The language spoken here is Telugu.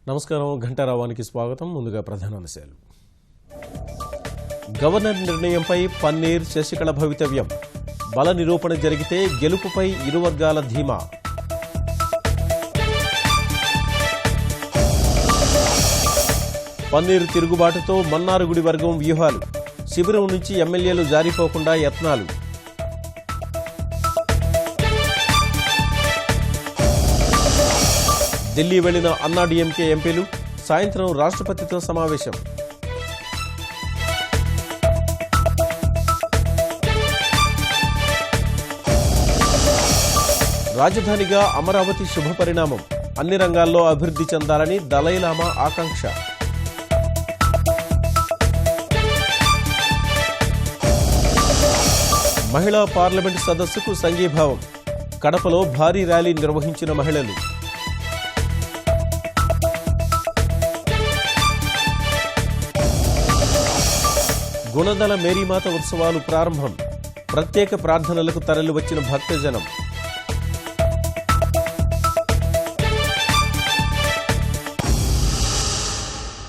నమస్కారం. ఘంటారావానికి స్వాగతం. ముందుగా ప్రధానాంశాలు. గవర్నర్ నిర్ణయంపై పన్నీర్, శశికళ భవితవ్యం. బల నిరూపణ జరిగితే గెలుపుపై ఇరు వర్గాల ధీమా. పన్నీర్ తిరుగుబాటుతో మన్నారుగుడి వర్గం వ్యూహాలు. శిబిరం నుంచి ఎమ్మెల్యేలు జారిపోకుండా యత్నాలు. ఢిల్లీ వెళ్లిన అన్నాడీఎంకే ఎంపీలు సాయంత్రం రాష్ట్రపతితో సమావేశం. రాజధానిగా అమరావతి శుభపరిణామం. అన్ని రంగాల్లో అభివృద్ధి చెందాలని దలైలామా ఆకాంక్ష. మహిళా పార్లమెంటు సదస్సుకు సంఘీభావం. కడపలో భారీ ర్యాలీ నిర్వహించిన మహిళలు. గుణదల మేరీమాత ఉత్సవాలు ప్రారంభం. ప్రత్యేక ప్రార్థనలకు తరలివచ్చిన భక్తజనం.